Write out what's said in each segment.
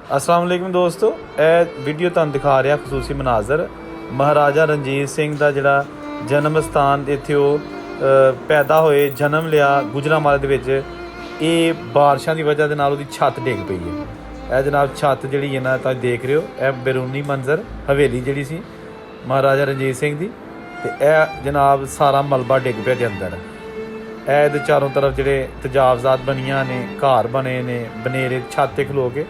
अस्सलाम वालेकुम दोस्तों, ਇਹ ਵੀਡੀਓ ਤੁਹਾਨੂੰ ਦਿਖਾ ਰਿਹਾ ਖਸੂਸੀ ਮਨਾਜ਼ਰ ਮਹਾਰਾਜਾ ਰਣਜੀਤ ਸਿੰਘ ਦਾ ਜਿਹੜਾ ਜਨਮ ਸਥਾਨ ਇੱਥੇ ਉਹ ਪੈਦਾ ਹੋਏ, ਜਨਮ ਲਿਆ ਗੁਜਰਾਂਵਾਲੇ ਦੇ ਵਿੱਚ। ਇਹ ਬਾਰਿਸ਼ਾਂ ਦੀ ਵਜ੍ਹਾ ਦੇ ਨਾਲ ਉਹਦੀ ਛੱਤ ਡਿੱਗ ਪਈ ਹੈ। ਇਹ ਜਨਾਬ ਛੱਤ ਜਿਹੜੀ ਹੈ ਨਾ ਤੁਸੀਂ ਦੇਖ ਰਹੇ ਹੋ, ਇਹ ਬੈਰੂਨੀ ਮੰਜ਼ਰ ਹਵੇਲੀ ਜਿਹੜੀ ਸੀ ਮਹਾਰਾਜਾ ਰਣਜੀਤ ਸਿੰਘ ਦੀ, ਤੇ ਇਹ ਜਨਾਬ ਸਾਰਾ ਮਲਬਾ ਡਿੱਗ ਪਿਆ ਦੇ ਅੰਦਰ। ਇਹ ਇਹਦੇ ਚਾਰੋਂ ਤਰਫ ਜਿਹੜੇ ਤਜਾਵਜ਼ਾਤ ਬਣੀਆਂ ਨੇ, ਘਰ ਬਣੇ ਨੇ, ਬਨੇਰੇ ਛੱਤ 'ਤੇ ਖਲੋ ਕੇ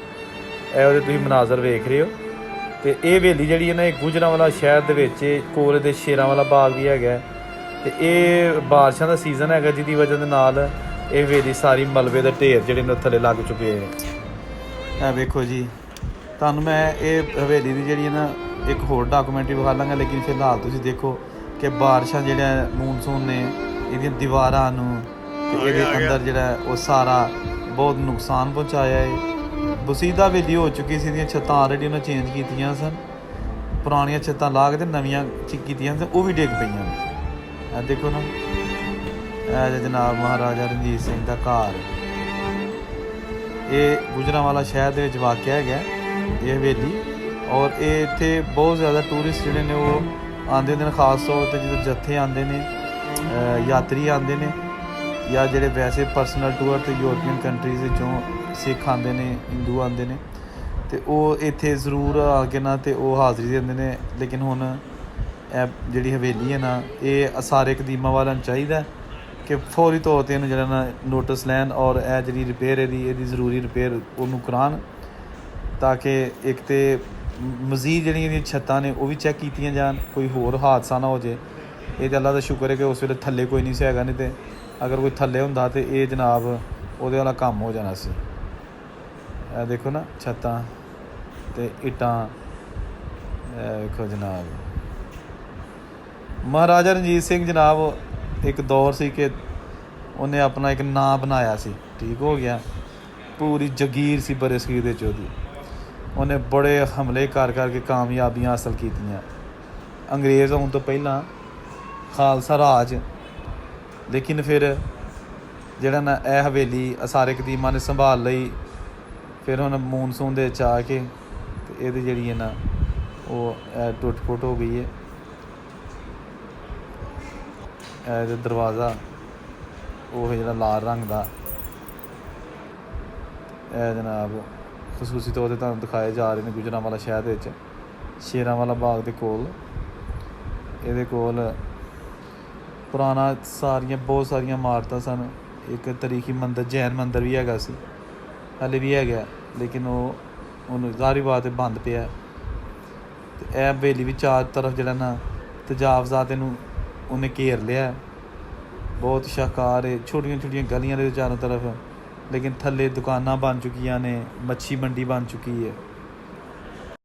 ਇਹ ਉਹਦੇ ਤੁਸੀਂ ਮਨਾਜ਼ਰ ਵੇਖ ਰਹੇ ਹੋ। ਤੇ ਇਹ ਹਵੇਲੀ ਜਿਹੜੀ ਹੈ ਨਾ, ਇਹ ਗੁਜਰਾਂਵਾਲਾ ਸ਼ਹਿਰ ਦੇ ਵਿੱਚ ਕੋਲ ਦੇ ਸ਼ੇਰਾਂਵਾਲਾ ਬਾਗ ਵੀ ਹੈਗਾ। ਤੇ ਇਹ ਬਾਰਿਸ਼ਾਂ ਦਾ ਸੀਜ਼ਨ ਹੈਗਾ, ਜਿਹਦੀ ਵਜ੍ਹਾ ਦੇ ਨਾਲ ਇਹ ਹਵੇਲੀ ਸਾਰੀ ਮਲਬੇ ਦੇ ਢੇਰ ਜਿਹੜੇ ਨੇ ਥੱਲੇ ਲੱਗ ਚੁੱਕੇ ਹੈ। ਇਹ ਵੇਖੋ ਜੀ, ਤੁਹਾਨੂੰ ਮੈਂ ਇਹ ਹਵੇਲੀ ਦੀ ਜਿਹੜੀ ਹੈ ਨਾ ਇੱਕ ਹੋਰ ਡਾਕੂਮੈਂਟਰੀ ਵਿਖਾ ਲਾਂਗਾ, ਲੇਕਿਨ ਫਿਲਹਾਲ ਤੁਸੀਂ ਦੇਖੋ ਕਿ ਬਾਰਿਸ਼ਾਂ ਜਿਹੜਾ ਮੂਨਸੂਨ ਨੇ ਇਹਦੀਆਂ ਦੀਵਾਰਾਂ ਨੂੰ ਤੇ ਇਹਦੇ ਅੰਦਰ ਜਿਹੜਾ ਉਹ ਸਾਰਾ ਬਹੁਤ ਨੁਕਸਾਨ ਪਹੁੰਚਾਇਆ ਹੈ। ਬਸੀਦਾ ਹਵੇਲੀ ਹੋ ਚੁੱਕੀ ਸੀ, ਇਹਦੀਆਂ ਛੱਤਾਂ ਆਲਰੇਡੀ ਉਹਨਾਂ ਚੇਂਜ ਕੀਤੀਆਂ ਸਨ, ਪੁਰਾਣੀਆਂ ਛੱਤਾਂ ਲਾ ਕੇ ਤੇ ਨਵੀਆਂ ਕੀਤੀਆਂ ਸਨ, ਉਹ ਵੀ ਡਿੱਗ ਪਈਆਂ ਨੇ। ਇਹ ਦੇਖੋ ਨਾ, ਇਹ ਜਨਾਬ ਮਹਾਰਾਜਾ ਰਣਜੀਤ ਸਿੰਘ ਦਾ ਘਰ, ਇਹ ਗੁਜਰਾਂਵਾਲਾ ਸ਼ਹਿਰ ਦੇ ਵਿੱਚ ਵਾਕਿਆ ਹੈਗਾ ਇਹ ਹਵੇਲੀ। ਔਰ ਇਹ ਇੱਥੇ ਬਹੁਤ ਜ਼ਿਆਦਾ ਟੂਰਿਸਟ ਜਿਹੜੇ ਨੇ ਉਹ ਆਉਂਦੇ ਨੇ, ਖਾਸ ਤੌਰ 'ਤੇ ਜਦੋਂ ਜੱਥੇ ਆਉਂਦੇ ਨੇ, ਯਾਤਰੀ ਆਉਂਦੇ ਨੇ, ਜਾਂ ਜਿਹੜੇ ਵੈਸੇ ਪਰਸਨਲ ਟੂਰ 'ਤੇ ਯੂਰਪੀਅਨ ਕੰਟਰੀਜ਼ ਵਿੱਚੋਂ ਸਿੱਖ ਆਉਂਦੇ ਨੇ, ਹਿੰਦੂ ਆਉਂਦੇ ਨੇ, ਅਤੇ ਉਹ ਇੱਥੇ ਜ਼ਰੂਰ ਆ ਕੇ ਨਾ ਅਤੇ ਉਹ ਹਾਜ਼ਰੀ ਦਿੰਦੇ ਨੇ। ਲੇਕਿਨ ਹੁਣ ਇਹ ਜਿਹੜੀ ਹਵੇਲੀ ਹੈ ਨਾ, ਇਹ ਅਸਾਰੇ ਕਦੀਮਾਂ ਵਾਲਿਆਂ ਨੂੰ ਚਾਹੀਦਾ ਕਿ ਫੌਰੀ ਤੌਰ 'ਤੇ ਇਹਨੂੰ ਜਿਹੜਾ ਨਾ ਨੋਟਿਸ ਲੈਣ, ਔਰ ਇਹ ਜਿਹੜੀ ਰਿਪੇਅਰ ਇਹਦੀ ਜ਼ਰੂਰੀ ਰਿਪੇਅਰ ਉਹਨੂੰ ਕਰਾਉਣ, ਤਾਂ ਕਿ ਇੱਕ ਤਾਂ ਮਜ਼ੀਦ ਜਿਹੜੀਆਂ ਇਹਦੀਆਂ ਛੱਤਾਂ ਨੇ ਉਹ ਵੀ ਚੈੱਕ ਕੀਤੀਆਂ ਜਾਣ, ਕੋਈ ਹੋਰ ਹਾਦਸਾ ਨਾ ਹੋ ਜਾਏ। ਇਹ ਤਾਂ ਅੱਲਾ ਦਾ ਸ਼ੁਕਰ ਹੈ ਕਿ ਉਸ ਵੇਲੇ ਥੱਲੇ ਕੋਈ ਨਹੀਂ ਸੀ ਹੈਗਾ, ਨਹੀਂ ਤੇ ਅਗਰ ਕੋਈ ਥੱਲੇ ਹੁੰਦਾ ਤਾਂ ਇਹ ਜਨਾਬ ਉਹਦੇ ਵਾਲਾ ਕੰਮ ਹੋ ਜਾਣਾ ਸੀ। ਇਹ ਦੇਖੋ ਨਾ ਛੱਤਾਂ ਅਤੇ ਇੱਟਾਂ, ਵੇਖੋ ਜਨਾਬ। ਮਹਾਰਾਜਾ ਰਣਜੀਤ ਸਿੰਘ ਜਨਾਬ ਇੱਕ ਦੌਰ ਸੀ ਕਿ ਉਹਨੇ ਆਪਣਾ ਇੱਕ ਨਾਂ ਬਣਾਇਆ ਸੀ, ਠੀਕ ਹੋ ਗਿਆ, ਪੂਰੀ ਜਗੀਰ ਸੀ ਬਰਸਗੀਰ ਦੇ 'ਚ ਉਹਦੀ। ਉਹਨੇ ਬੜੇ ਹਮਲੇ ਕਰ ਕਰਕੇ ਕਾਮਯਾਬੀਆਂ ਹਾਸਲ ਕੀਤੀਆਂ, ਅੰਗਰੇਜ਼ ਆਉਣ ਤੋਂ ਪਹਿਲਾਂ ਖਾਲਸਾ ਰਾਜ। ਲੇਕਿਨ ਫਿਰ ਜਿਹੜਾ ਨਾ ਇਹ ਹਵੇਲੀ ਅਸਾਰੇ ਕਦੀਮਾਂ ਨੇ ਸੰਭਾਲ ਲਈ। ਫਿਰ ਹੁਣ ਮੂਨਸੂਨ ਦੇ ਵਿੱਚ ਆ ਕੇ ਅਤੇ ਇਹਦੀ ਜਿਹੜੀ ਹੈ ਨਾ ਉਹ ਟੁੱਟ ਫੁੱਟ ਹੋ ਗਈ ਹੈ। ਇਹ ਦਰਵਾਜ਼ਾ ਉਹ ਜਿਹੜਾ ਲਾਲ ਰੰਗ ਦਾ, ਇਹ ਜਨਾਬ ਖਸੂਸੀ ਤੌਰ 'ਤੇ ਤੁਹਾਨੂੰ ਦਿਖਾਏ ਜਾ ਰਹੇ ਨੇ ਗੁਜਰਾਂਵਾਲਾ ਸ਼ਹਿਰ ਦੇ ਵਿੱਚ, ਸ਼ੇਰਾਂਵਾਲਾ ਬਾਗ ਦੇ ਕੋਲ। ਇਹਦੇ ਕੋਲ ਪੁਰਾਣਾ ਬਹੁਤ ਸਾਰੀਆਂ ਇਮਾਰਤਾਂ ਸਨ। ਇੱਕ ਤਾਰੀਖੀ ਮੰਦਰ, ਜੈਨ ਮੰਦਰ ਵੀ ਹੈਗਾ ਸੀ, ਹਾਲੇ ਵੀ ਹੈਗਾ, ਲੇਕਿਨ ਉਹ ਹੁਣ ਜ਼ਾਹਰੀ ਬਾਤ ਹੈ ਬੰਦ ਪਿਆ। ਅਤੇ ਇਹ ਹਵੇਲੀ ਵੀ ਚਾਰ ਤਰਫ ਜਿਹੜਾ ਨਾ ਤਜਾਵਜ਼ਾਤ ਇਹਨੂੰ ਉਹਨੇ ਘੇਰ ਲਿਆ, ਬਹੁਤ ਸ਼ਾਹਕਾਰ ਹੈ, ਛੋਟੀਆਂ ਛੋਟੀਆਂ ਗਲੀਆਂ ਦੇ ਚਾਰੋਂ ਤਰਫ। ਲੇਕਿਨ ਥੱਲੇ ਦੁਕਾਨਾਂ ਬਣ ਚੁੱਕੀਆਂ ਨੇ, ਮੱਛੀ ਮੰਡੀ ਬਣ ਚੁੱਕੀ ਹੈ।